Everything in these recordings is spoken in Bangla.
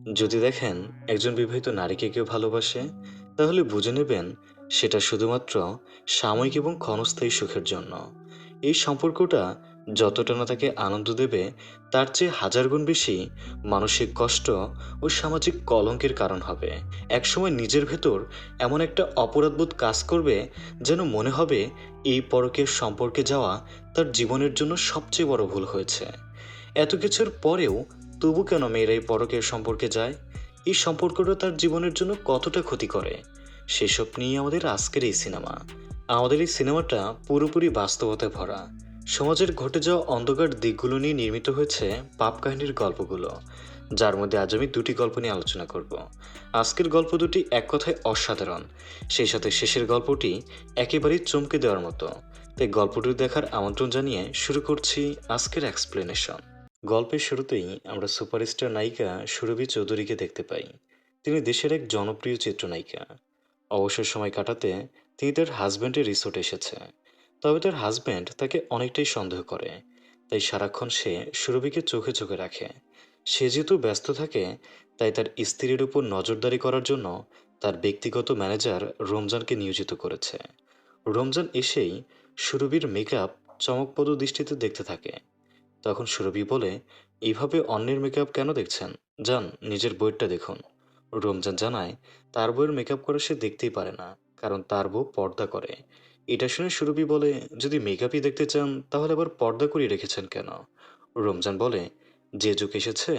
যদি দেখেন একজন বিবাহিত নারীকে কেউ ভালোবাসে, তাহলে বুঝে নেবেন সেটা শুধুমাত্র সাময়িক এবং ক্ষণস্থায়ী সুখের জন্য। এই সম্পর্কটা যতটা না তাকে আনন্দ দেবে, তার চেয়ে হাজার গুণ বেশি মানসিক কষ্ট ও সামাজিক কলঙ্কের কারণ হবে। একসময় নিজের ভেতর এমন একটা অপরাধবোধ কাজ করবে, যেন মনে হবে এই পরকীয় সম্পর্কে যাওয়া তার জীবনের জন্য সবচেয়ে বড় ভুল হয়েছে। এত কিছুর পরেও তবু কেন মেয়েরা এই পরকীয়া সম্পর্কে যায়? এই সম্পর্কটা তার জীবনের জন্য কতটা ক্ষতি করে? সেসব নিয়ে আমাদের আজকের এই সিনেমা। আমাদের এই সিনেমাটা পুরোপুরি বাস্তবতায় ভরা। সমাজের ঘটে যাওয়া অন্ধকার দিকগুলো নিয়ে নির্মিত হয়েছে পাপ কাহিনীর গল্পগুলো, যার মধ্যে আজ আমি দুটি গল্প নিয়ে আলোচনা করব। আজকের গল্প দুটি এক কথায় অসাধারণ, সেই সাথে শেষের গল্পটি একেবারেই চমকে দেওয়ার মতো। তাই গল্পটি দেখার আমন্ত্রণ জানিয়ে শুরু করছি আজকের এক্সপ্লেনেশন। গল্পের শুরুতেই আমরা সুপারস্টার নায়িকা সুরভি চৌধুরীকে দেখতে পাই। তিনি দেশের এক জনপ্রিয় চিত্রনায়িকা। অবসর সময় কাটাতে তিনি তার হাজব্যান্ডের রিসোর্টে এসেছে। তবে তার হাজব্যান্ড তাকে অনেকটাই সন্দেহ করে। তাই সারাক্ষণ সে সুরভিকে চোখে চোখে রাখে। সে যেহেতু ব্যস্ত থাকে, তাই তার স্ত্রীর উপর নজরদারি করার জন্য তার ব্যক্তিগত ম্যানেজার রমজানকে নিয়োজিত করেছে। রমজান এসেই সুরভির মেকআপ চমকপ্রদ দৃষ্টিতে দেখতে থাকে। তখন সুরভি বলে, এইভাবে অন্যের মেকআপ কেন দেখছেন? যান, নিজের বউয়েরটা দেখুন। রমজান জানায়, তার বউয়ের মেকআপ করে সে দেখতেই পারে না, কারণ তার বউ পর্দা করে। এটা শুনে সুরভি বলে, যদি মেকআপই দেখতে চান তাহলে আবার পর্দা করিয়ে রেখেছেন কেন? রমজান বলে, যে যুগ এসেছে,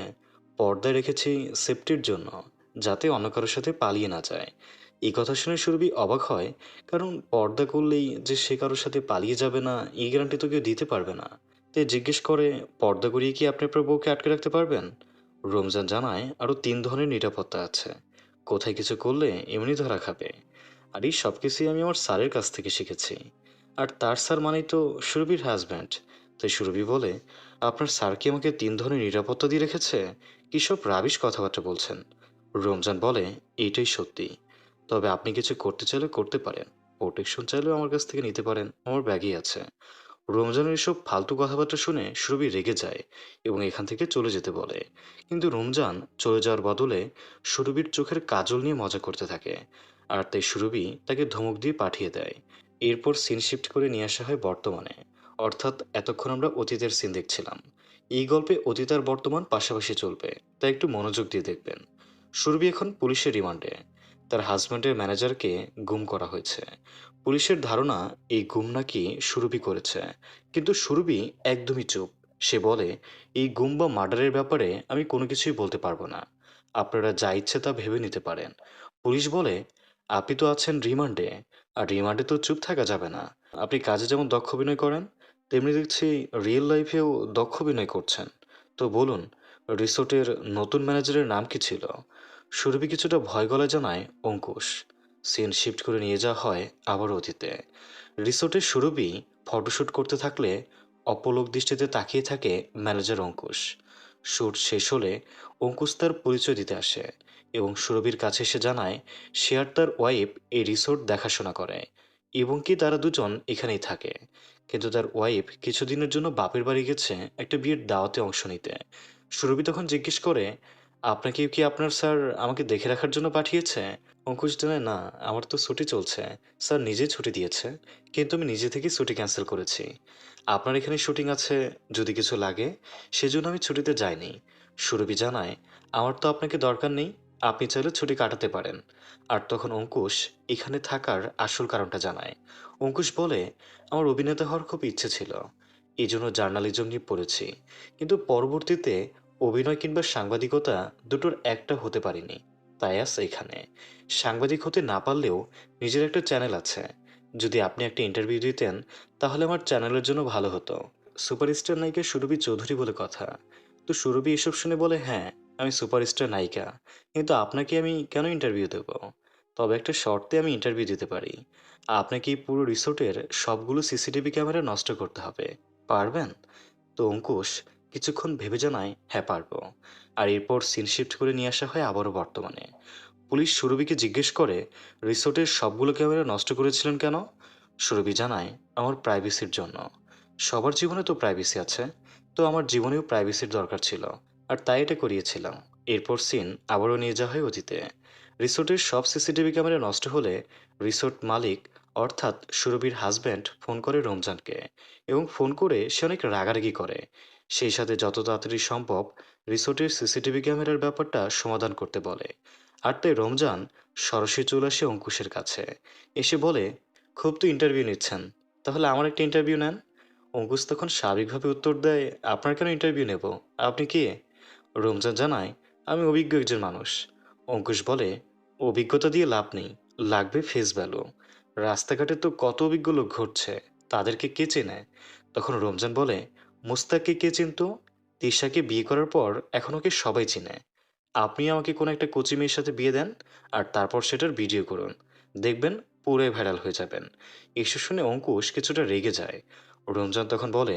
পর্দায় রেখেছি সেফটির জন্য, যাতে অন্য কারোর সাথে পালিয়ে না যায়। এই কথা শুনে সুরভি অবাক হয়, কারণ পর্দা করলেই যে সে কারোর সাথে পালিয়ে যাবে না, এই গ্যারান্টি তো কেউ দিতে পারবে না। তে জিজ্ঞেস করে, পর্দা করিয়ে কি আপনি আপনার বউকে আটকে রাখতে পারবেন? রমজান জানায়, আরও 3 ধরনের নিরাপত্তা আছে। কোথায় কিছু করলে এমনি ধরা খাবে। আর এই সব কিছুই আমি আমার স্যারের কাছ থেকে শিখেছি। আর তার স্যার মানেই তো সুরভির হাজব্যান্ড। তাই সুরভি বলে, আপনার স্যার কি আমাকে 3 ধরনের নিরাপত্তা দিয়ে রেখেছে? কী সব রাবিশ কথাবার্তা বলছেন? রমজান বলে, এইটাই সত্যি। তবে আপনি কিছু করতে চাইলে করতে পারেন। প্রোটেকশন চাইলেও আমার কাছ থেকে নিতে পারেন, আমার ব্যাগেই আছে। রমজানের এসব ফালতু কথাবার্তা শুনে সুরভি রেগে যায় এবং এখান থেকে চলে যেতে বলে। কিন্তু রমজান চলে যাওয়ার বদলে সুরভির চোখের কাজল নিয়ে মজা করতে থাকে। আর তাই সুরভি তাকে ধমক দিয়ে পাঠিয়ে দেয়। এরপর সিন শিফট করে নিয়ে আসা হয় বর্তমানে। অর্থাৎ এতক্ষণ আমরা অতীতের সিন দেখছিলাম। এই গল্পে অতীত আর বর্তমান পাশাপাশি চলবে, তাই একটু মনোযোগ দিয়ে দেখবেন। সুরভি এখন পুলিশের রিমান্ডে। তার হাজব্যান্ডের ম্যানেজারকে গুম করা হয়েছে। পুলিশের ধারণা এই গুম নাকি সুরভি করেছে, কিন্তু সুরভি একদমই চুপ। সে বলে, এই গুম বা মার্ডারের ব্যাপারে আমি কোনো কিছুই বলতে পারবো না। আপনারা যা ইচ্ছে তা ভেবে নিতে পারেন। পুলিশ বলে, আপনি তো আছেন রিমান্ডে, আর রিমান্ডে তো চুপ থাকা যাবে না। আপনি কাজে যেমন দক্ষ অভিনয় করেন, তেমনি দেখছি রিয়েল লাইফেও দক্ষ অভিনয় করছেন। তো বলুন, রিসোর্টের নতুন ম্যানেজারের নাম কি ছিল? সুরভি কিছুটা ভয় গলায় জানায়, অঙ্কুশ। সিন শিফট করে নিয়ে যাওয়া হয় আবার অতীতে। রিসোর্টের সুরভি ফটোশ্যুট করতে থাকলে অপলক দৃষ্টিতে তাকিয়ে থাকে ম্যানেজার অঙ্কুশ। শ্যুট শেষ হলে অঙ্কুশ তার পরিচয় দিতে আসে এবং সুরভির কাছে এসে জানায় সে আর তার ওয়াইফ এই রিসোর্ট দেখাশোনা করে এবং কি তারা দুজন এখানেই থাকে। কিন্তু তার ওয়াইফ কিছুদিনের জন্য বাপের বাড়ি গেছে একটা বিয়ের দাওয়াতে অংশ নিতে। সুরভি তখন জিজ্ঞেস করে, আপনাকে কি আপনার স্যার আমাকে দেখে রাখার জন্য পাঠিয়েছে? অঙ্কুশ জানায়, না, আমার তো ছুটি চলছে। স্যার নিজেই ছুটি দিয়েছে, কিন্তু আমি নিজে থেকেই ছুটি ক্যান্সেল করেছি। আপনার এখানে শুটিং আছে, যদি কিছু লাগে, সেজন্য আমি ছুটিতে যাইনি। সুরভি জানায়, আমার তো আপনাকে দরকার নেই, আপনি চাইলে ছুটি কাটাতে পারেন। আর তখন অঙ্কুশ এখানে থাকার আসল কারণটা জানায়। অঙ্কুশ বলে, আমার অভিনেতা হওয়ার খুব ইচ্ছে ছিল, এই জন্য জার্নালিজম নিয়ে পড়েছি, কিন্তু পরবর্তীতে অভিনয় কিংবা সাংবাদিকতা দুটোর একটা হতে পারিনি, তাই আজ এখানে। সাংবাদিক হতে না পারলেও নিজের একটা চ্যানেল আছে। যদি আপনি একটা ইন্টারভিউ দিতেন, তাহলে আমার চ্যানেলের জন্য ভালো হতো। সুপারস্টার নায়িকা সুরভি চৌধুরী বলে কথা। তো সুরভি এসব শুনে বলে, হ্যাঁ, আমি সুপারস্টার নায়িকা, কিন্তু আপনাকে আমি কেন ইন্টারভিউ দেব? তবে একটা শর্তে আমি ইন্টারভিউ দিতে পারি। আপনাকে এই পুরো রিসোর্টের সবগুলো সিসিটিভি ক্যামেরা নষ্ট করতে হবে। পারবেন? তো অঙ্কুশ কিছুক্ষণ ভেবে জানায়, হ্যাঁ, পারবো। আর এরপর সিন শিফট করে নিয়ে আসা হয় আবারও বর্তমানে। পুলিশ সুরভিকে জিজ্ঞেস করে, রিসোর্টের সবগুলো ক্যামেরা নষ্ট করেছিলেন কেন? সুরভি জানায়, আমার প্রাইভেসির জন্য। সবার জীবনে তো প্রাইভেসি আছে, তো আমার জীবনেও প্রাইভেসির দরকার ছিল, আর তাই এটা করিয়েছিলাম। এরপর সিন আবারও নিয়ে যাওয়া হয় অতীতে। রিসোর্টের সব সিসিটিভি ক্যামেরা নষ্ট হলে রিসোর্ট মালিক অর্থাৎ সুরভির হাজব্যান্ড ফোন করে রমজানকে, এবং ফোন করে সে অনেক রাগারাগি করে। সেই সাথে যত তাড়াতাড়ি সম্ভব রিসোর্টের সিসিটিভি ক্যামেরার ব্যাপারটা সমাধান করতে বলে। আর তাই রমজান সরাসরি চলে আসে অঙ্কুশের কাছে। এসে বলে, খুব তো ইন্টারভিউ নিচ্ছেন, তাহলে আমার একটা ইন্টারভিউ নেন। অঙ্কুশ তখন স্বাভাবিকভাবে উত্তর দেয়, আপনার কেন ইন্টারভিউ নেব, আপনি কে? রমজান জানায়, আমি অভিজ্ঞ একজন মানুষ। অঙ্কুশ বলে, অভিজ্ঞতা দিয়ে লাভ নেই, লাগবে ফেস ভ্যালু। রাস্তাঘাটে তো কত অভিজ্ঞ লোক ঘুরছে, তাদেরকে কে চেনে? তখন রমজান বলে, মুস্তাককে কে চিনতো? তিশাকে বিয়ে করার পর এখন ওকে সবাই চিনে। আপনি আমাকে কোনো একটা কচি মেয়ের সাথে বিয়ে দেন, আর তারপর সেটার ভিডিও করুন, দেখবেন পুরোই ভাইরাল হয়ে যাবেন। এসব শুনে অঙ্কুশ কিছুটা রেগে যায়। রমজান তখন বলে,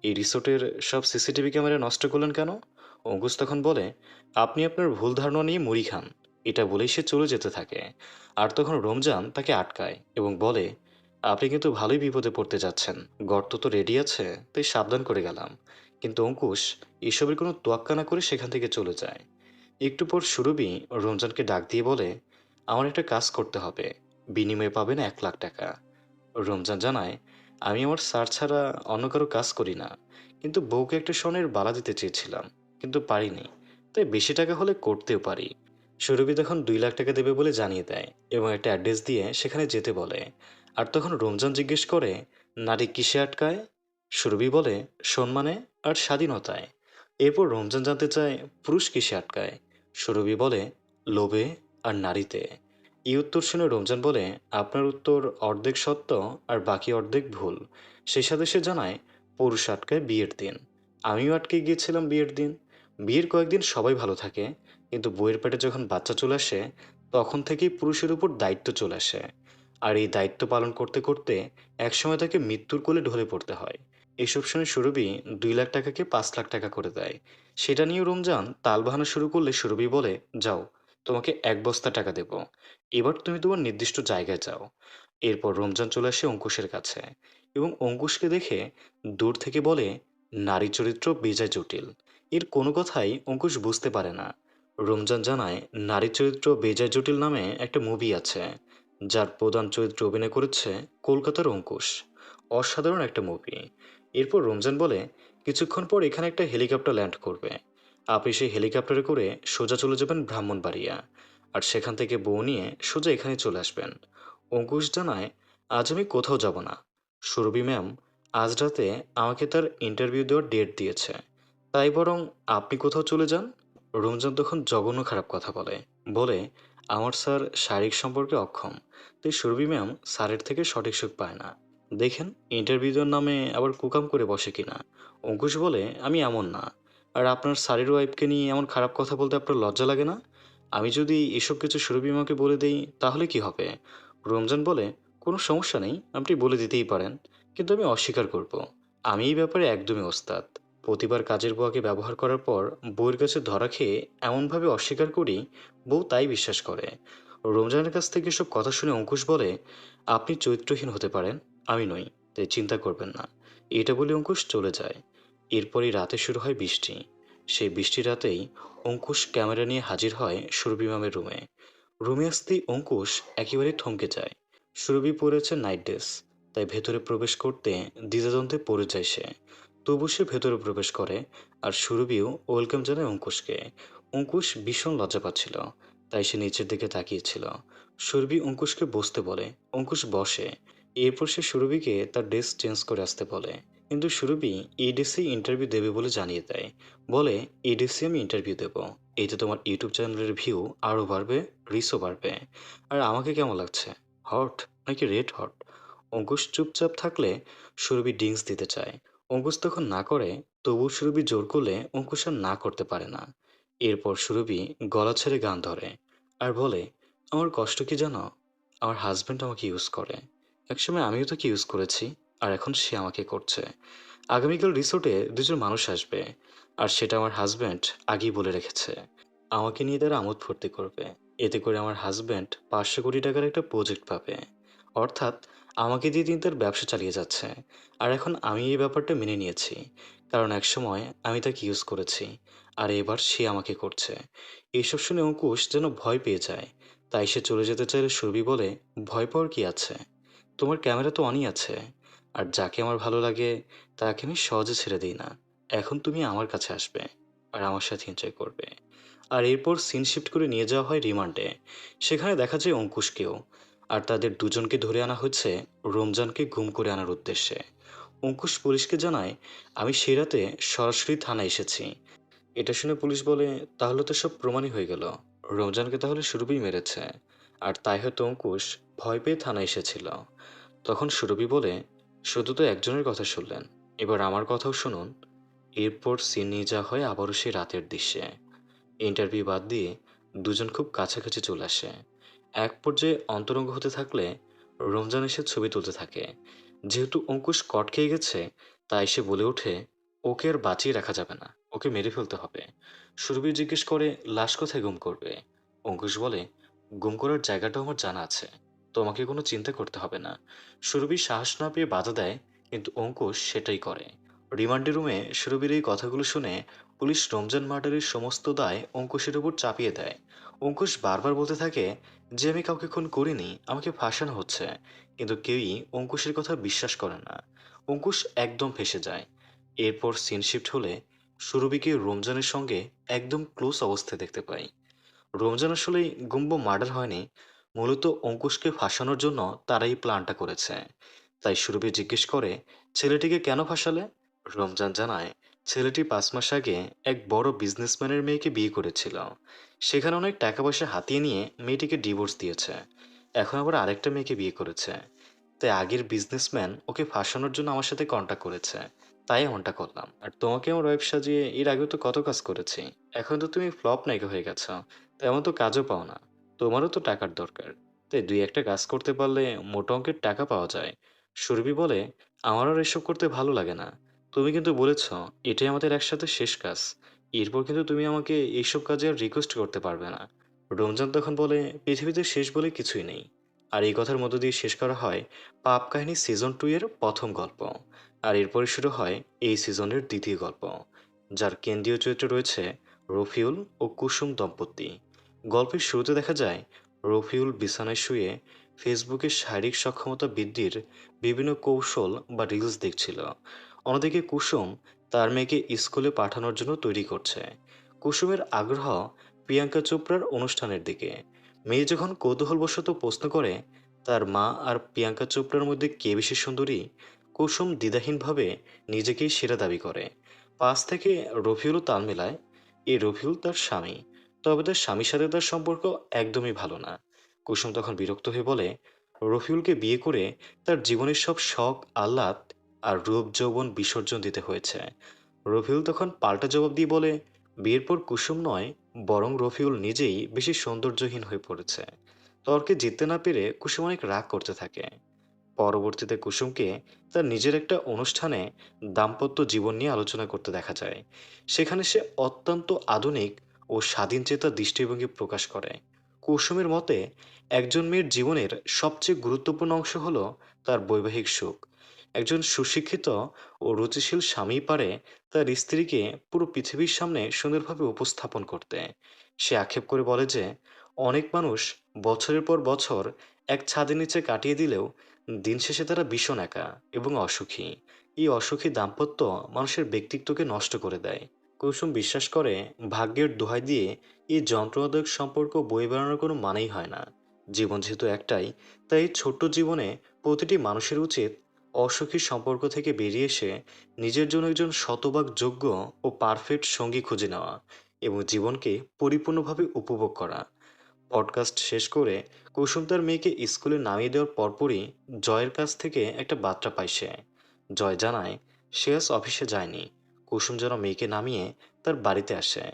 এই রিসোর্টের সব সিসিটিভি ক্যামেরা নষ্ট করলেন কেন? অঙ্কুশ তখন বলে, আপনি আপনার ভুল ধারণা নিয়ে মুড়ি খান, এটা বলেই সে চলে যেতে থাকে। আর তখন রমজান তাকে আটকায় এবং বলে, আপনি কিন্তু ভালোই বিপদে পড়তে যাচ্ছেন, গর্ত তো রেডি আছে, তাই সাবধান করে গেলাম। কিন্তু অঙ্কুশ এসবের কোনো তোয়াক্কা না করে সেখান থেকে চলে যায়। একটু পর সুরভি রমজানকে ডাক দিয়ে বলে, আমার একটা কাজ করতে হবে, বিনিময়ে পাবেন 1 লাখ টাকা। রমজান জানায়, আমি আমার স্যার ছাড়া অন্য কারো কাজ করি না, কিন্তু বউকে একটা স্বর্ণের বালা দিতে চেয়েছিলাম, কিন্তু পারিনি, তাই বেশি টাকা হলে করতেও পারি। সুরভি তখন 2 লাখ টাকা দেবে বলে জানিয়ে দেয় এবং একটা অ্যাড্রেস দিয়ে সেখানে যেতে বলে। আর তখন রমজান জিজ্ঞেস করে, নারী কিসে আটকায়? সুরভি বলে, সম্মানে আর স্বাধীনতায়। এরপর রমজান জানতে চায়, পুরুষ কিসে আটকায়? সুরভি বলে, লোভে আর নারীতে। এই উত্তর শুনে রমজান বলে, আপনার উত্তর অর্ধেক সত্য আর বাকি অর্ধেক ভুল। সেই সাথে সে জানায়, পুরুষ আটকায় বিয়ের দিন। আমিও আটকে গিয়েছিলাম বিয়ের দিন। বিয়ের কয়েকদিন সবাই ভালো থাকে, কিন্তু বইয়ের পেটে যখন বাচ্চা চলে আসে, তখন থেকেই পুরুষের উপর দায়িত্ব চলে আসে। আর এই দায়িত্ব পালন করতে করতে একসময় তাকে মৃত্যুর কোলে ঢলে পড়তে হয়। এসব শুনে সুরভি 2 লাখ টাকাকে 5 লাখ টাকা করে দেয়। সেটা নিয়ে রমজান তালবাহানা শুরু করলে সুরভি বলে, যাও, তোমাকে 1 বস্তা টাকা দেব, এবার তুমি তোমার নির্দিষ্ট জায়গায় যাও। এরপর রমজান চলে আসে অঙ্কুশের কাছে এবং অঙ্কুশকে দেখে দূর থেকে বলে, নারী চরিত্র বেজায় জটিল। এর কোনো কথাই অঙ্কুশ বুঝতে পারে না। রমজান জানায়, নারী চরিত্র বেজায় জটিল নামে একটা মুভি আছে, যার প্রধান চরিত্রে অভিনয় করেছে কলকাতার অঙ্কুশ। অসাধারণ একটা মুভি। এরপর রমজান বলে, কিছুক্ষণ পর এখানে একটা হেলিকপ্টার ল্যান্ড করবে, আপনি সেই হেলিকপ্টারে করে সোজা চলে যাবেন ব্রাহ্মণবাড়িয়া, আর সেখান থেকে বউ নিয়ে সোজা এখানে চলে আসবেন। অঙ্কুশ জানায়, আজ আমি কোথাও যাব না। সুরভি ম্যাম আজ রাতে আমাকে তার ইন্টারভিউ দেওয়ার ডেট দিয়েছে, তাই বরং আপনি কোথাও চলে যান। রমজান তখন জঘন্য খারাপ কথা বলে, বলে, আমার স্যার শারীরিক সম্পর্কে অক্ষম, তাই সুরভি ম্যাম স্যারের থেকে সঠিক সুখ পায় না। দেখেন ইন্টারভিউ দেওয়ার নামে আবার কুকাম করে বসে কিনা। অঙ্কুশ বলে, আমি এমন না। আর আপনার স্যারের ওয়াইফকে নিয়ে এমন খারাপ কথা বলতে আপনার লজ্জা লাগে না? আমি যদি এসব কিছু সুরভি মাকে বলে দেই তাহলে কি হবে? রমজান বলে, কোনো সমস্যা নেই, আপনি বলে দিতেই পারেন, কিন্তু আমি অস্বীকার করব। আমি এই ব্যাপারে একদমই ওস্তাদ। প্রতিবার কাজের বুয়াকে ব্যবহার করার পর বউয়ের কাছে ধরা খেয়ে এমনভাবে অস্বীকার করি, বউ তাই বিশ্বাস করে। রমজানের কাছ থেকে এসব কথা শুনে অঙ্কুশ বলে, আপনি চরিত্রহীন হতে পারেন, আমি নই, তাই চিন্তা করবেন না। এটা বলে অঙ্কুশ চলে যায়। এরপরই রাতে শুরু হয় বৃষ্টি। সেই বৃষ্টির রাতেই অঙ্কুশ ক্যামেরা নিয়ে হাজির হয় সুরভি ম্যামের রুমে। রুমে আসতেই অঙ্কুশ একেবারে থমকে যায়। সুরভি পরেছে নাইট ড্রেস, তাই ভেতরে প্রবেশ করতে দ্বিধাদ্বন্দ্বে পড়ে যায় সে। তবু সে ভেতরে প্রবেশ করে, আর সুরভিও ওয়েলকাম জানায় অঙ্কুশকে। অঙ্কুশ ভীষণ লজ্জা পাচ্ছিল, তাই সে নিচের দিকে তাকিয়েছিল। সুরভি অঙ্কুশকে বসতে বলে, অঙ্কুশ বসে। এরপর সে সুরভিকে তার ড্রেস চেঞ্জ করে আসতে বলে, কিন্তু সুরভি এই ড্রেসেই ইন্টারভিউ দেবে বলে জানিয়ে দেয়। বলে, এই ড্রেসে আমি ইন্টারভিউ দেব, এতে তোমার ইউটিউব চ্যানেলের ভিউ আরও বাড়বে, রিচও বাড়বে। আর আমাকে কেমন লাগছে, হট নাকি রেড হট? অঙ্কুশ চুপচাপ থাকলে সুরভি ড্রিঙ্কস দিতে চায়। অঙ্কুশ তখন না করে, তবু সুরভি জোর করলে অঙ্কুশ আর না করতে পারে না। এরপর সুরভি গলা ছেড়ে গান ধরে আর বলে, আমার কষ্ট কি জানো? আমার হাজব্যান্ড আমাকে ইউজ করে। একসময় আমিও তাকে ইউজ করেছি, আর এখন সে আমাকে করছে। আগামীকাল রিসোর্টে দুজন মানুষ আসবে, আর সেটা আমার হাজব্যান্ড আগেই বলে রেখেছে। আমাকে নিয়ে তারা আমোদ ফুর্তি করবে। এতে করে আমার হাজব্যান্ড 500 কোটি টাকার একটা প্রজেক্ট পাবে। অর্থাৎ আমাকে দিয়ে তিনি তার ব্যবসা চালিয়ে যাচ্ছে। আর এখন আমি এই ব্যাপারটা মেনে নিয়েছি, কারণ একসময় আমি তাকে ইউজ করেছি, আর এবার সে আমাকে করছে। এইসব শুনে অঙ্কুশ যেন ভয় পেয়ে যায়। তাই সে চলে যেতে চাইলে সুরভি বলে, ভয় পাওয়ার কি আছে? তোমার ক্যামেরা তো অনই আছে। আর যাকে আমার ভালো লাগে তাকে আমি সহজে ছেড়ে দিই না। এখন তুমি আমার কাছে আসবে আর আমার সাথে এনজয় করবে। আর এরপর সিন শিফট করে নিয়ে যাওয়া হয় রিমান্ডে। সেখানে দেখা যায় অঙ্কুশকেও। আর তাদের দুজনকে ধরে আনা হয়েছে রমজানকে গুম করে আনার উদ্দেশ্যে। অঙ্কুশ পুলিশকে জানায়, আমি সেই রাতে সরাসরি থানায় এসেছি। এটা শুনে পুলিশ বলে, তাহলে তো সব প্রমাণই হয়ে গেল। রমজানকে তাহলে সুরভি মেরেছে। আর তাই হয়তো অঙ্কুশ ভয় পেয়ে থানায় এসেছিল। তখন সুরভি বলে, শুধু তো একজনের কথা শুনলেন, এবার আমার কথাও শুনুন। এরপর সিন নিয়ে যাওয়া হয় আবারও সেই রাতের দৃশ্যে। ইন্টারভিউ বাদ দিয়ে দুজন খুব কাছাকাছি চলে আসে। এক পর্যায়ে অন্তরঙ্গ হতে থাকলে রমজান এসে ছবি তুলতে থাকে। যেহেতু অঙ্কুশ কট খেয়ে গেছে, তাই সে বলে ওঠে, ওকে আর বাঁচিয়ে রাখা যাবে না, ওকে মেরে ফেলতে হবে। সুরভি জিজ্ঞেস করে, লাশ কোথায় গুম করবে? অঙ্কুশ বলে, গুম করার জায়গাটাও আমার জানা আছে, তোমাকে কোনো চিন্তা করতে হবে না। সুরভি সাহস না পেয়ে বাধা দেয়, কিন্তু অঙ্কুশ সেটাই করে। রিমান্ডে রুমে সুরভির এই কথাগুলো শুনে পুলিশ রমজান মার্ডারের সমস্ত দায় অঙ্কুশের উপর চাপিয়ে দেয়। অঙ্কুশ বারবার বলতে থাকে যে আমি কাউকে খুন করিনি, আমাকে ফাঁসানো হচ্ছে। কিন্তু কেউই অঙ্কুশের কথা বিশ্বাস করে না। অঙ্কুশ একদম ফেঁসে যায়। এরপর সিন শিফট হলে সুরভিকে রমজানের সঙ্গে একদম ক্লোজ অবস্থায় দেখতে পাই। রমজান আসলেই গুম্ব মার্ডার হয়নি, মূলত অঙ্কুশকে ফাঁসানোর জন্য তারা এই প্ল্যানটা করেছে। তাই সুরভি জিজ্ঞেস করে, ছেলেটিকে কেন ফাঁসালে? রমজান জানায়, ছেলেটি 5 মাস আগে এক বড় বিজনেসম্যানের মেয়েকে বিয়ে করেছিল। সেখানে অনেক টাকা পয়সা হাতিয়ে নিয়ে মেয়েটিকে ডিভোর্স দিয়েছে। এখন আবার আরেকটা মেয়েকে বিয়ে করেছে। তাই আগের বিজনেসম্যান ওকে ফাঁসানোর জন্য আমার সাথে কন্ট্যাক্ট করেছে। তাই এমনটা করলাম। আর তোমাকে আমার ওয়েব সাজিয়ে এর আগেও তো কত কাজ করেছি। এখন তো তুমি ফ্লপ নায়িকা হয়ে গেছো। তেমন তো কাজও পাও না। তোমারও তো টাকার দরকার। তাই ২-১টা কাজ করতে পারলে মোটা অঙ্কের টাকা পাওয়া যায়। সুরভি বলে, আমার আর এসব করতে ভালো লাগে না। তুমি কিন্তু বলেছ, এটাই আমাদের একসাথে শেষ কাজ। এরপর কিন্তু তুমি আমাকে এইসব কাজে আর রিকোয়েস্ট করতে পারবে না। রমজান তখন বলে, পৃথিবীতে শেষ বলে কিছুই নেই। আর এই কথার মধ্য দিয়ে শেষ করা হয় পাপ কাহিনী সিজন 2 এর প্রথম গল্প। আর এরপরে শুরু হয় এই সিজনের দ্বিতীয় গল্প, যার কেন্দ্রীয় চরিত্রে রয়েছে রফিউল ও কুসুম দম্পতি। গল্পের শুরুতে দেখা যায় রফিউল বিছানায় শুয়ে ফেসবুকে শারীরিক সক্ষমতা বৃদ্ধির বিভিন্ন কৌশল বা রিলস দেখছিল। অন্যদিকে কুসুম তার মেয়েকে স্কুলে পাঠানোর জন্য তৈরি করছে। কুসুমের আগ্রহ প্রিয়াঙ্কা চোপড়ার অনুষ্ঠানের দিকে। মেয়ে যখন কৌতূহলবশত প্রশ্ন করে তার মা আর প্রিয়াঙ্কা চোপড়ার মধ্যে কে বেশি সুন্দরী, কুসুম দ্বিধাহীনভাবে নিজেকেই সেরা দাবি করে। পাশ থেকে রফিউলও তাল মেলায়। এই রফিউল তার স্বামী, তবে তার স্বামীর সাথে তার সম্পর্ক একদমই ভালো না। কুসুম তখন বিরক্ত হয়ে বলে, রফিউলকে বিয়ে করে তার জীবনের সব শখ আহ্লাদ আর রূপ যৌবন বিসর্জন দিতে হয়েছে। রফিউল তখন পাল্টা জবাব দিয়ে বলে, বিয়ের পর কুসুম নয়, বরং রফিউল নিজেই বেশি সৌন্দর্যহীন হয়ে পড়েছে। তর্কে জিততে না পেরে কুসুম অনেক রাগ করতে থাকে। পরবর্তীতে কুসুমকে তার নিজের একটা অনুষ্ঠানে দাম্পত্য জীবন নিয়ে আলোচনা করতে দেখা যায়। সেখানে সে অত্যন্ত আধুনিক ও স্বাধীনচেতা দৃষ্টিভঙ্গি প্রকাশ করে। কুসুমের মতে, একজন মেয়ের জীবনের সবচেয়ে গুরুত্বপূর্ণ অংশ হলো তার বৈবাহিক সুখ। একজন সুশিক্ষিত ও রুচিশীল স্বামী পারে তার স্ত্রীকে পুরো পৃথিবীর সামনে সুন্দরভাবে উপস্থাপন করতে। সে আক্ষেপ করে বলে যে, অনেক মানুষ বছরের পর বছর এক ছাদের নিচে কাটিয়ে দিলেও দিন শেষে তারা ভীষণ একা এবং অসুখী। এই অসুখী দাম্পত্য মানুষের ব্যক্তিত্বকে নষ্ট করে দেয়। কুসুম বিশ্বাস করে, ভাগ্যের দোহাই দিয়ে এই যন্ত্রণাদায়ক সম্পর্ক বয়ে বেড়ানোর কোনো মানেই হয় না। জীবন যেহেতু একটাই, তাই এই ছোট্ট জীবনে প্রতিটি মানুষের উচিত অসুখী সম্পর্ক থেকে বেরিয়ে এসে নিজের জন্য একজন শতভাগ যোগ্য ও পারফেক্ট সঙ্গী খুঁজে নেওয়া এবং জীবনকে পরিপূর্ণভাবে উপভোগ করা। পডকাস্ট শেষ করে কুসুম তার মেয়েকে স্কুলে নামিয়ে দেওয়ার পরপরই জয়ের কাছ থেকে একটা বার্তা পায় সে। জয় জানায় সে আজ অফিসে যায়নি। কুসুম যেন মেয়েকে নামিয়ে তার বাড়িতে আসে।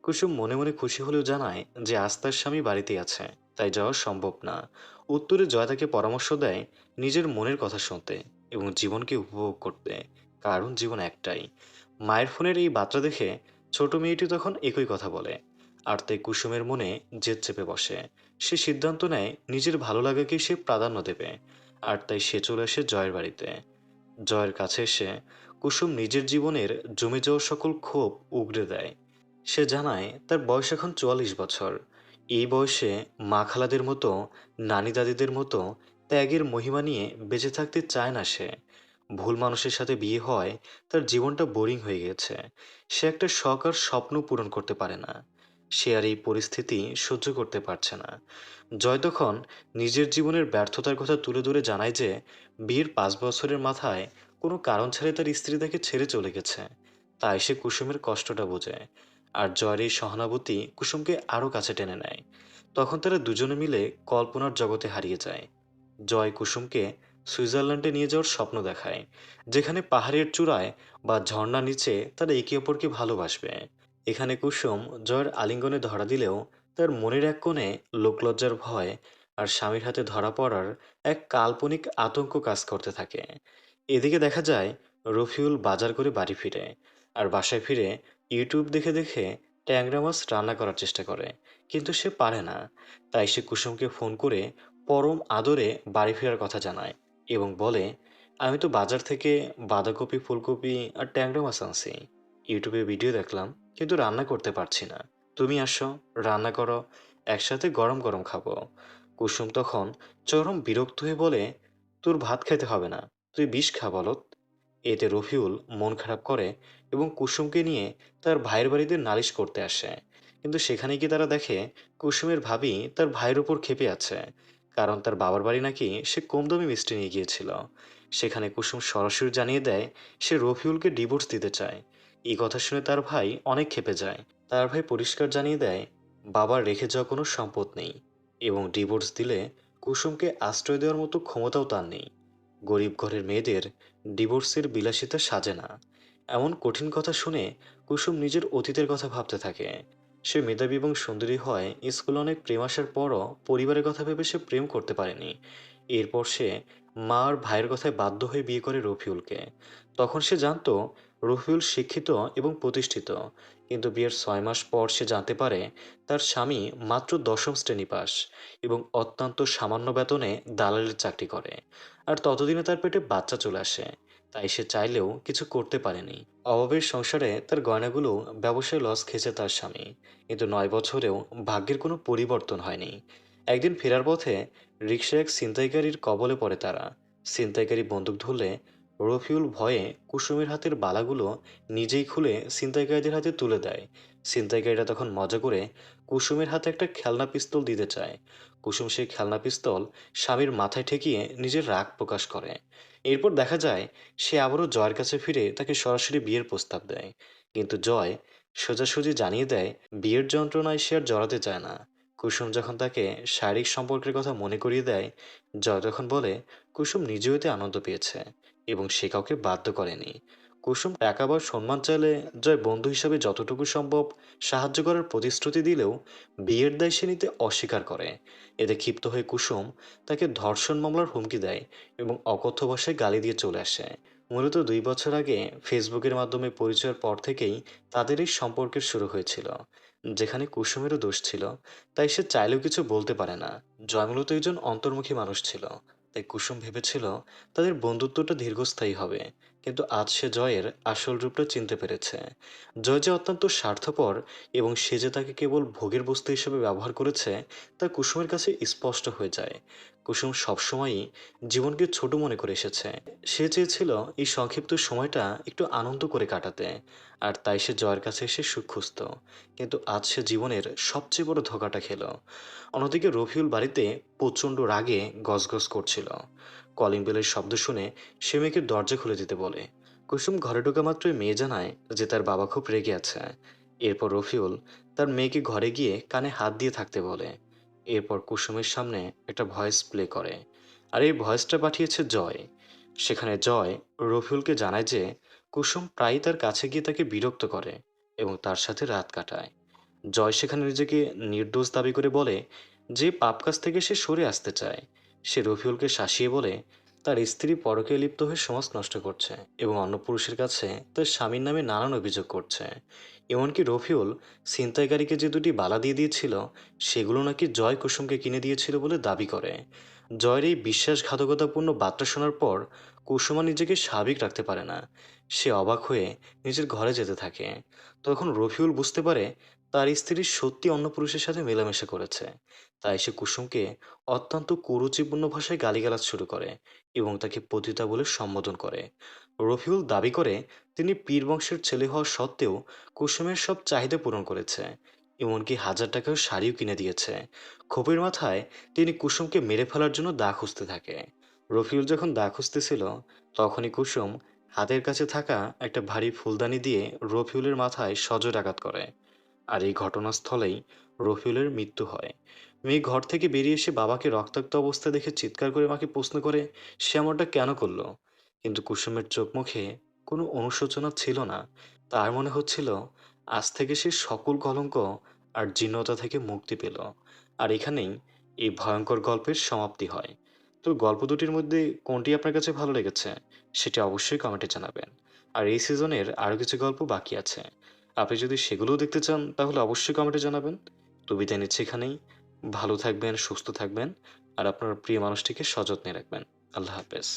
কুসুম মনে মনে খুশি হলেও জানায় যে আজ তার স্বামী বাড়িতেই আছে, তাই যাওয়া সম্ভব না। উত্তরে জয় তাকে পরামর্শ দেয় নিজের মনের কথা শুনতে এবং জীবনকে উপভোগ করতে, কারণ জীবন একটাই। মায়ের ফোনের এই বার্তা দেখে ছোট মেয়েটি তখন একই কথা বলে। আর তাই কুসুমের মনে জেদ চেপে বসে। সে সিদ্ধান্ত নেয় নিজের ভালো লাগাকে সে প্রাধান্য দেবে। আর তাই সে চলে আসে জয়ের বাড়িতে। জয়ের কাছে এসে কুসুম নিজের জীবনের জমে যাওয়া সকল ক্ষোভ উগরে দেয়। সে জানায় তার বয়স এখন ৪৪ বছর। এই বয়সে মা খালাদের মতো, নানি দাদিদের মতো ত্যাগের মহিমা নিয়ে বেঁচে থাকতে চায় না সে। ভুল মানুষের সাথে বিয়ে হয়, তার জীবনটা বোরিং হয়ে গেছে। সে একটা শখ আর স্বপ্ন পূরণ করতে পারে না। সে আর এই পরিস্থিতি সহ্য করতে পারছে না। জয় তখন নিজের জীবনের ব্যর্থতার কথা তুলে ধরে জানায় যে বিয়ের ৫ বছরের মাথায় কোনো কারণ ছাড়াই তার স্ত্রী তাকে ছেড়ে চলে গেছে। তাই সে কুসুমের কষ্টটা বোঝে। আর জয়ের এই সহানুভূতি কুসুমকে আরো কাছে টেনে নেয়। তখন তারা দুজনে মিলে কল্পনার জগতে হারিয়ে যায়। জয় কুসুমকে সুইজারল্যান্ডে নিয়ে যাওয়ার স্বপ্ন দেখায়, যেখানে পাহাড়ের চূড়ায় বা ঝর্ণার নিচে তারা একে অপরকে ভালোবাসবে। এখানে কুসুম জয়ের আলিঙ্গনে ধরা দিলেও তার মনের এক কোণে লোকলজ্জার ভয় আর স্বামীর হাতে ধরা পড়ার এক কাল্পনিক আতঙ্ক কাজ করতে থাকে। এদিকে দেখা যায় রফিউল বাজার করে বাড়ি ফিরে, আর বাসায় ফিরে ইউটিউব দেখে দেখে ট্যাংরা মাছ রান্না করার চেষ্টা করে, কিন্তু সে পারে না। তাই সে কুসুমকে ফোন করে পরম আদরে বাড়ি ফেরার কথা জানায় এবং বলে, আমি তো বাজার থেকে বাঁধাকপি, ফুলকপি আর ট্যাংরা মাছ আনছি। ইউটিউবে ভিডিও দেখলাম, কিন্তু রান্না করতে পারছি না। তুমি আসো, রান্না করো, একসাথে গরম গরম খাবো। কুসুম তখন চরম বিরক্ত হয়ে বলে, তোর ভাত খেতে হবে না, তুই বিষ খা বলত। এতে রফিউল মন খারাপ করে এবং কুসুমকে নিয়ে তার ভাইয়ের বাড়িতে নালিশ করতে আসে। কিন্তু সেখানে গিয়ে তারা দেখে কুসুমের ভাবি তার ভাইয়ের উপর ক্ষেপে আছে, কারণ তার বাবার বাড়ি নাকি সে কম দামি মিষ্টি নিয়ে গিয়েছিল। সেখানে কুসুম সরাসরি জানিয়ে দেয় সে রফিউলকে ডিভোর্স দিতে চায়। এই কথা শুনে তার ভাই অনেক ক্ষেপে যায়। তার ভাই পরিষ্কার জানিয়ে দেয় বাবার রেখে যাওয়া কোনো সম্পদ নেই এবং ডিভোর্স দিলে কুসুমকে আশ্রয় দেওয়ার মতো ক্ষমতাও তার নেই। গরিব ঘরের মেয়েদের ডিভোর্সের বিলাসিতা সাজে না। এমন কঠিন কথা শুনে কুসুম নিজের অতীতের কথা ভাবতে থাকে। সে মেধাবী এবং সুন্দরী হয়, স্কুলে অনেক প্রেম আসার পরও পরিবারের কথা ভেবে সে প্রেম করতে পারেনি। এরপর সে মা আর ভাইয়ের কথায় বাধ্য হয়ে বিয়ে করে রফিউলকে। তখন সে জানতো রফিউল শিক্ষিত এবং প্রতিষ্ঠিত, কিন্তু বিয়ের ৬ মাস পর সে জানতে পারে তার স্বামী মাত্র ১০ম শ্রেণী পাস এবং অত্যন্ত সামান্য বেতনে দালালের চাকরি করে। আর ততদিনে তার পেটে বাচ্চা চলে আসে। তাই সে চাইলেও কিছু করতে পারেনি। অভাবের সংসারে তার গয়নাগুলো ব্যবসায় লস খেয়েছে তার স্বামী, কিন্তু ৯ বছরেও ভাগ্যের কোনো পরিবর্তন হয়নি। একদিন ফেরার পথে রিকশায় এক ছিনতাইকারীর কবলে পড়ে তারা। ছিনতাইকারী বন্দুক ধরলে রফিউল ভয়ে কুসুমের হাতের বালাগুলো নিজেই খুলে ছিনতাইকারীদের হাতে তুলে দেয়। ছিনতাইকারীরা তখন মজা করে কুসুমের হাতে একটা খেলনা পিস্তল দিতে চায়। কুসুম সেই খেলনা পিস্তল স্বামীর মাথায় ঠেকিয়ে নিজের রাগ প্রকাশ করে। এরপর দেখা যায় সে আবারও জয়ের কাছে ফিরে তাকে সরাসরি বিয়ের প্রস্তাব দেয়, কিন্তু জয় সোজাসুজি জানিয়ে দেয় বিয়ের যন্ত্রণায় সে আর জড়াতে চায় না। কুসুম যখন তাকে শারীরিক সম্পর্কের কথা মনে করিয়ে দেয়, জয় তখন বলে কুসুম নিজেও এতে আনন্দ পেয়েছে এবং সে কাউকে বাধ্য করেনি। কুসুম টাকা বা সম্মান চাইলে জয় বন্ধু হিসাবে যতটুকু সম্ভব সাহায্য করার প্রতিশ্রুতি দিলেও বিয়ের দায় সে নিতে অস্বীকার করে। এতে ক্ষিপ্ত হয়ে কুসুম তাকে ধর্ষণ মামলার হুমকি দেয় এবং অকথ্য ভাষায় গালি দিয়ে চলে আসে। মূলত ২ বছর আগে ফেসবুকের মাধ্যমে পরিচয়ের পর থেকেই তাদের এই সম্পর্কের শুরু হয়েছিল, যেখানে কুসুমেরও দোষ ছিল। তাই সে চাইলেও কিছু বলতে পারে না। জয় মূলত একজন অন্তর্মুখী মানুষ ছিল, তাই কুসুম ভেবেছিল তাদের বন্ধুত্বটা দীর্ঘস্থায়ী হবে। কিন্তু আজ সে জয়ের আসল রূপটা চিনতে পেরেছে। জয় যে অত্যন্ত স্বার্থপর এবং সে যে তাকে কেবল ভোগের বস্তু হিসেবে ব্যবহার করেছে, তা কুসুমের কাছে স্পষ্ট হয়ে যায়। কুসুম সবসময়ই জীবনকে ছোট মনে করে এসেছে। সে চেয়েছিল এই সংক্ষিপ্ত সময়টা একটু আনন্দ করে কাটাতে, আর তাই সে জয়ের কাছে এসে সুখ খুঁজত। কিন্তু আজ সে জীবনের সবচেয়ে বড় ধোঁকাটা খেল। অন্যদিকে রফিউল বাড়িতে প্রচণ্ড রাগে গজগজ করছিল। কলিং বেলের শব্দ শুনে সে মেয়েকে দরজা খুলে দিতে বলে। কুসুম ঘরে ঢোকা মাত্রই মেয়ে জানায় যে তার বাবা খুব রেগে আছে। এরপর রফিউল তার মেয়েকে ঘরে গিয়ে কানে হাত দিয়ে থাকতে বলে। এরপর কুসুমের সামনে একটা ভয়েস প্লে করে, আর এই ভয়েসটা পাঠিয়েছে জয়। সেখানে জয় রফিউলকে জানায় যে কুসুম প্রায়ই তার কাছে গিয়ে তাকে বিরক্ত করে এবং তার সাথে রাত কাটায়। জয় সেখানে নিজেকে নির্দোষ দাবি করে বলে যে পাপ কাজ থেকে সে সরে আসতে চায়। সে রফিউলকে শাসিয়ে বলে তার স্ত্রী পরকীয়ায় লিপ্ত হয়ে সমাজ নষ্ট করছে এবং অন্য পুরুষের কাছে তার স্বামীর নামে নানান অভিযোগ করছে। এমনকি রফিউল ছিনতাইকারীকে যে দুটি বালা দিয়ে দিয়েছিল, সেগুলো নাকি জয় কুসুমকে কিনে দিয়েছিল বলে দাবি করে। জয়ের এই বিশ্বাসঘাতকতাপূর্ণ বার্তা শোনার পর কুসুমা নিজেকে স্বাভাবিক রাখতে পারে না। সে অবাক হয়ে নিজের ঘরে যেতে থাকে। তখন রফিউল বুঝতে পারে তার স্ত্রী সত্যি অন্য পুরুষের সাথে মেলামেশা করেছে। তাই সে কুসুমকে অত্যন্ত কুরুচিপূর্ণ ভাষায় গালিগালাজ শুরু করে এবং তাকে পতিতা বলে সম্বোধন করে। রফিউল দাবি করে তিনি পীর বংশের ছেলে হওয়া সত্ত্বেও কুসুমের সব চাহিদা পূরণ করেছে, এমনকি 1,000 টাকার শাড়িও কিনে দিয়েছে। ক্ষোভের মাথায় তিনি কুসুমকে মেরে ফেলার জন্য দা খুঁজতে থাকে। রফিউল যখন দা খুঁজতেছিল, তখনই কুসুম হাতের কাছে থাকা একটা ভারী ফুলদানি দিয়ে রফিউলের মাথায় সজোরে আঘাত করে। আর এই ঘটনাস্থলেই রফিউলের মৃত্যু হয়। মেয়ে ঘর থেকে বেরিয়ে এসে বাবাকে রক্তাক্ত অবস্থায় দেখে চিৎকার করে মাকে প্রশ্ন করে সে এমনটা কেন করলো। কিন্তু কুসুমের চোখ মুখে কোনো অনুশোচনা ছিল না। তার মনে হচ্ছিল আজ থেকে সে সকল কলঙ্ক আর জীর্ণতা থেকে মুক্তি পেল। আর এখানেই এই ভয়ঙ্কর গল্পের সমাপ্তি হয়। তো গল্প দুটির মধ্যে কোনটি আপনার কাছে ভালো লেগেছে সেটা অবশ্যই কমেন্টে জানাবেন। আর এই সিজনের আরও কিছু গল্প বাকি আছে, আপনি যদি সেগুলোও দেখতে চান তাহলে অবশ্যই কমেন্টে জানাবেন। তো বিদায় নিচ্ছি এখানেই। ভালো থাকবেন, সুস্থ থাকবেন আর আপনার প্রিয় মানুষটিকে সযত্নে রাখবেন। আল্লাহ হাফেজ।